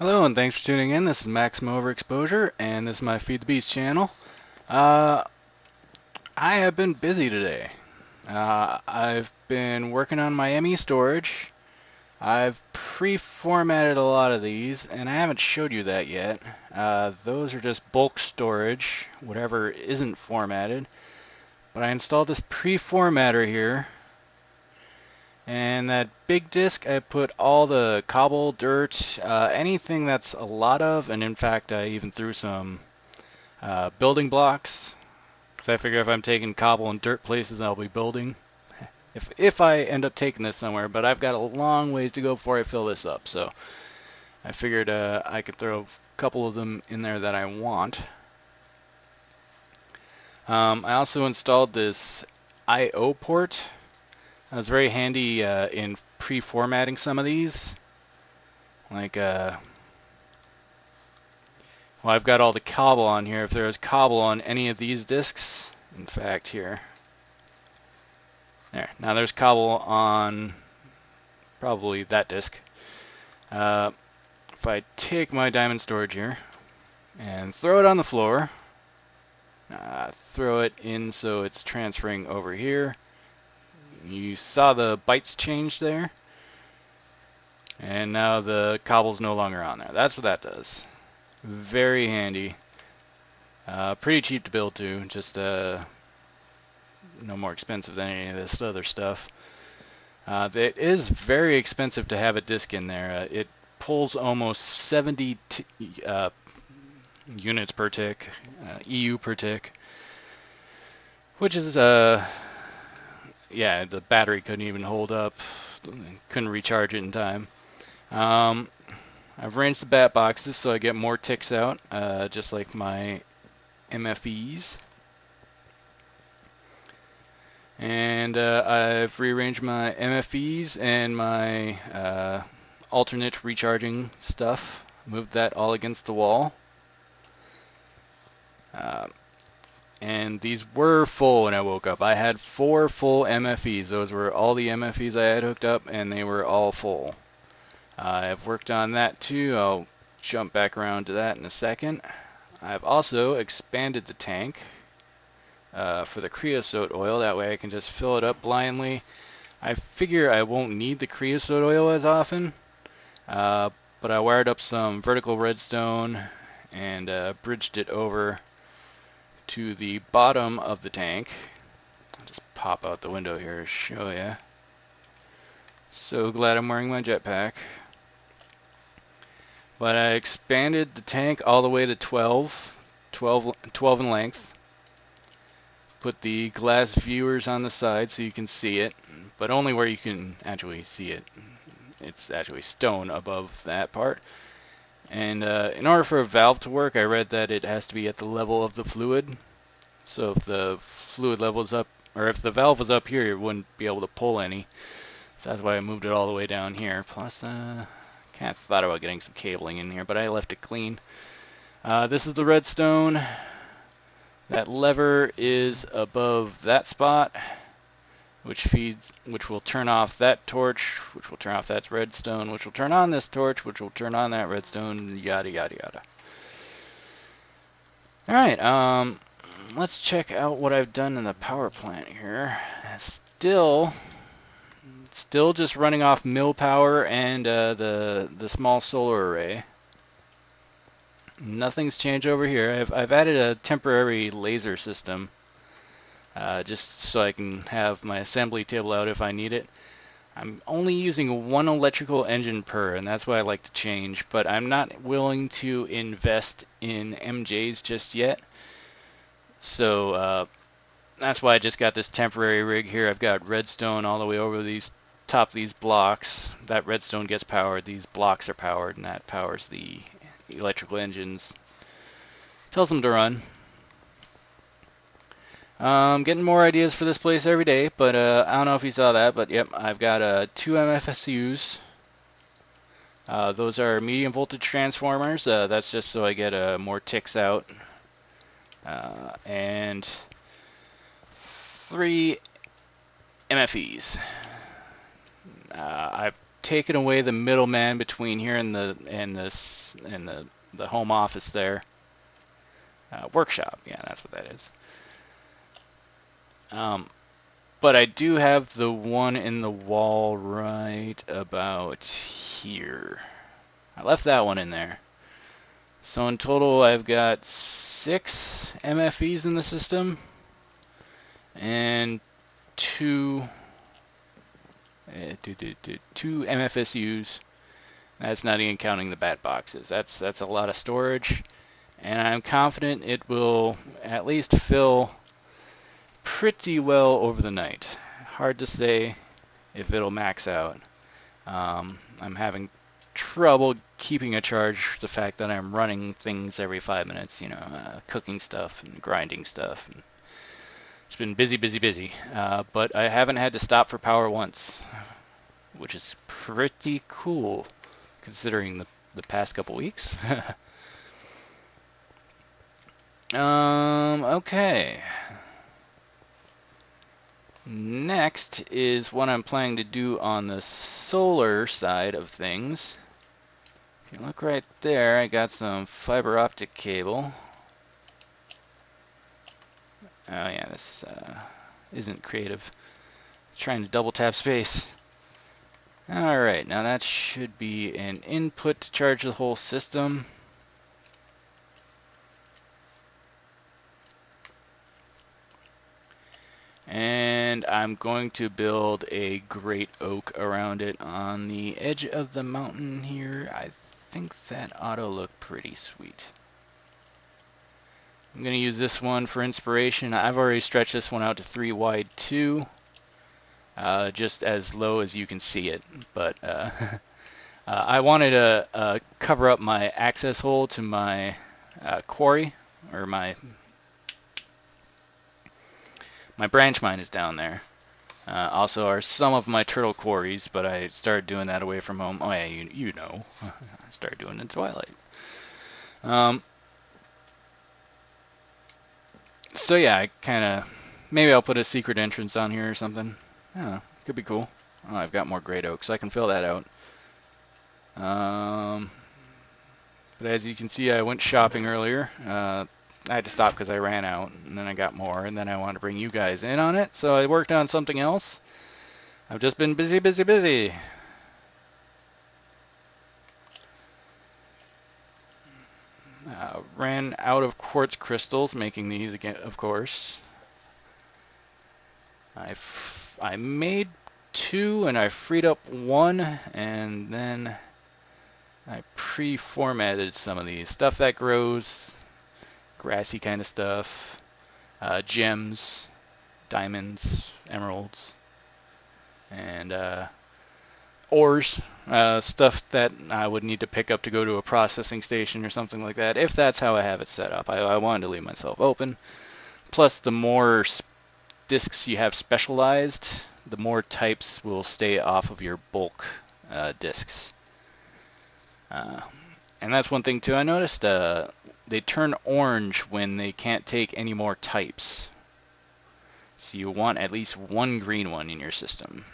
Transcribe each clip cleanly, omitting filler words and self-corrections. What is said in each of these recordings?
Hello and thanks for tuning in. This is Maximum Overexposure and this is my Feed the Beast channel. Uh, I have been busy today. I've been working on my ME storage. I've pre-formatted a lot of these and I haven't showed you that yet. Those are just bulk storage, whatever isn't formatted. But I installed this pre-formatter here. And that big disk, I put all the cobble, dirt, anything that's a lot of, and in fact I even threw some building blocks, because I figure if I'm taking cobble and dirt places, I'll be building. If I end up taking this somewhere, but I've got a long ways to go before I fill this up, so I figured I could throw a couple of them in there that I want. I also installed this I/O port. That was very handy in pre-formatting some of these. Like, well, I've got all the cobble on here. If there is cobble on any of these disks, in fact, here. There. Now there's cobble on probably that disk. If I take my diamond storage here and throw it on the floor, throw it in so it's transferring over here. You saw the bytes change there. And now the cobble's no longer on there. That's what that does. Very handy. Pretty cheap to build too. Just no more expensive than any of this other stuff. It is very expensive to have a disk in there. It pulls almost 70 units per tick, EU per tick, which is, yeah, the battery couldn't even hold up, couldn't recharge it in time. I've arranged the bat boxes so I get more ticks out, just like my MFEs. And I've rearranged my MFEs and my alternate recharging stuff. Moved that all against the wall. And these were full when I woke up. I had 4 full MFEs. Those were all the MFEs I had hooked up, and they were all full. I've worked on that too. I'll jump back around to that in a second. I've also expanded the tank for the creosote oil. That way I can just fill it up blindly. I figure I won't need the creosote oil as often, but I wired up some vertical redstone and bridged it over to the bottom of the tank. I'll just pop out the window here to show you. So glad I'm wearing my jetpack. But I expanded the tank all the way to 12 in length. Put the glass viewers on the side so you can see it, but only where you can actually see it. It's actually stone above that part. And in order for a valve to work, I read that it has to be at the level of the fluid. So if the fluid level is up, or if the valve was up here, it wouldn't be able to pull any. So that's why I moved it all the way down here. Plus, kind of thought about getting some cabling in here, but I left it clean. This is the redstone. That lever is above that spot, which will turn off that torch, which will turn off that redstone, which will turn on this torch, which will turn on that redstone, yada yada yada. Alright, let's check out what I've done in the power plant here. Still just running off mill power and the small solar array. Nothing's changed over here. I've added a temporary laser system. Just so I can have my assembly table out if I need it. I'm only using 1 electrical engine per, and that's what I like to change, but I'm not willing to invest in MJs just yet. So that's why I just got this temporary rig here. I've got redstone all the way over these top of these blocks. That redstone gets powered, these blocks are powered, and that powers the electrical engines. Tells them to run. Getting more ideas for this place every day, but I don't know if you saw that, but yep, I've got 2 MFSUs. Those are medium voltage transformers. That's just so I get more ticks out. And 3 MFEs. I've taken away the middleman between here and the home office there. Workshop, yeah, that's what that is. But I do have the one in the wall right about here. I left that one in there. So in total, I've got 6 MFEs in the system and 2 MFSUs. That's not even counting the bat boxes. That's a lot of storage, and I'm confident it will at least fill pretty well over the night. Hard to say if it'll max out. I'm having trouble keeping a charge, the fact that I'm running things every 5 minutes, you know, cooking stuff and grinding stuff. And it's been busy, busy, busy. But I haven't had to stop for power once, which is pretty cool considering the past couple weeks. Okay. Next is what I'm planning to do on the solar side of things. If you look right there, I got some fiber optic cable. Oh yeah, this isn't creative. Trying to double tap space. Alright, now that should be an input to charge the whole system. And I'm going to build a great oak around it on the edge of the mountain here. I think that ought to look pretty sweet. I'm going to use this one for inspiration. I've already stretched this one out to 3 wide 2, just as low as you can see it. But I wanted to cover up my access hole to my quarry, or my branch mine is down there. Also are some of my turtle quarries, but I started doing that away from home. Oh yeah, you know, I started doing it in Twilight. So yeah, I kind of, maybe I'll put a secret entrance on here or something. I don't know, could be cool. Oh, I've got more great oak, so I can fill that out. But as you can see, I went shopping earlier. I had to stop because I ran out, and then I got more, and then I wanted to bring you guys in on it, so I worked on something else. I've just been busy, busy, busy. Ran out of quartz crystals, making these again, of course. I made 2, and I freed up 1, and then I pre-formatted some of these. Stuff that grows, grassy kind of stuff, gems, diamonds, emeralds, and ores, stuff that I would need to pick up to go to a processing station or something like that, if that's how I have it set up. I wanted to leave myself open. Plus, the more discs you have specialized, the more types will stay off of your bulk discs. And that's one thing too I noticed. They turn orange when they can't take any more types. So you want at least 1 green one in your system.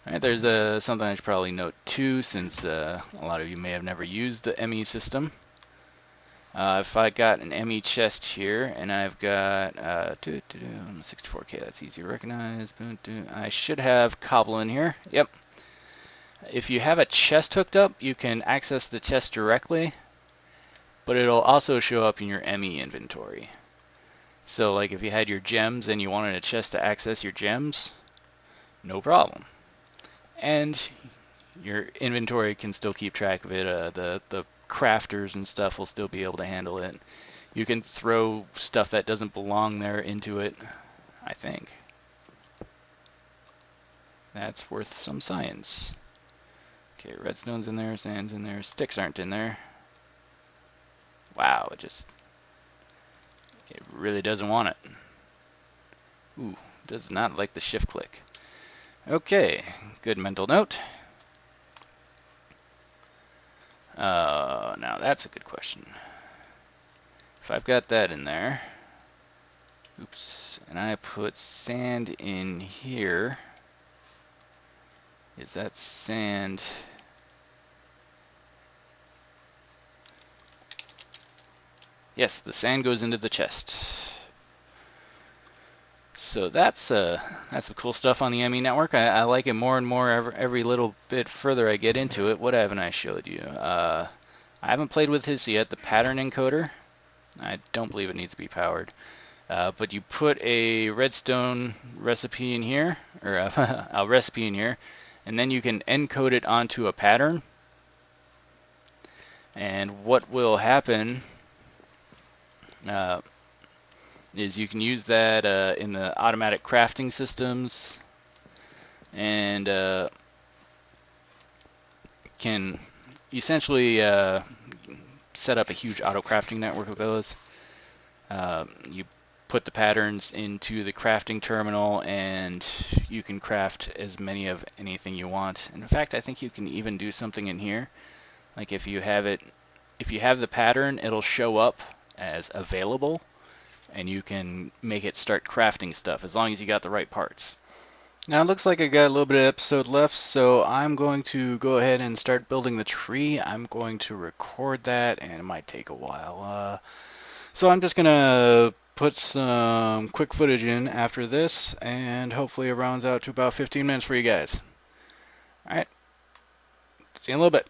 Alright, there's something I should probably note too, since a lot of you may have never used the ME system. If I got an ME chest here, and I've got 64K, that's easy to recognize. I should have cobble in here. Yep. If you have a chest hooked up, you can access the chest directly, but it'll also show up in your ME inventory. So like if you had your gems and you wanted a chest to access your gems, no problem. And your inventory can still keep track of it. The crafters and stuff will still be able to handle it. You can throw stuff that doesn't belong there into it, I think. That's worth some science. Okay, redstone's in there, sand's in there, sticks aren't in there. Wow, it really doesn't want it. Ooh, does not like the shift click. Okay, good mental note. Now that's a good question. If I've got that in there, oops, and I put sand in here, is that sand. Yes, the sand goes into the chest. So that's some cool stuff on the ME network. I like it more and more every little bit further I get into it. What haven't I showed you? I haven't played with his yet, the pattern encoder. I don't believe it needs to be powered. But you put a redstone recipe in here, or a recipe in here, and then you can encode it onto a pattern. And what will happen is you can use that in the automatic crafting systems, and can essentially set up a huge auto crafting network of those. You put the patterns into the crafting terminal, and you can craft as many of anything you want. And in fact, I think you can even do something in here. Like if you have the pattern, it'll show up as available, and you can make it start crafting stuff as long as you got the right parts. Now it looks like I got a little bit of episode left, so I'm going to go ahead and start building the tree. I'm going to record that, and it might take a while. So I'm just going to put some quick footage in after this, and hopefully it rounds out to about 15 minutes for you guys. Alright, see you in a little bit.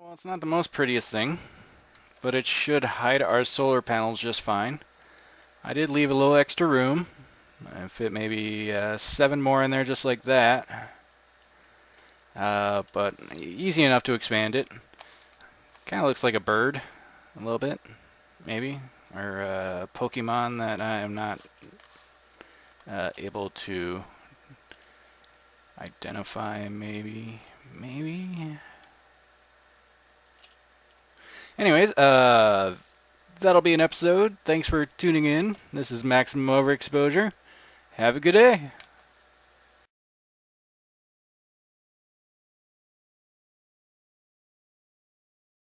Well, it's not the most prettiest thing, but it should hide our solar panels just fine. I did leave a little extra room. I fit maybe 7 more in there just like that. But easy enough to expand it. Kind of looks like a bird, a little bit, maybe, or a Pokemon that I am not able to identify, maybe. Anyways, that'll be an episode. Thanks for tuning in. This is Maximum Overexposure. Have a good day.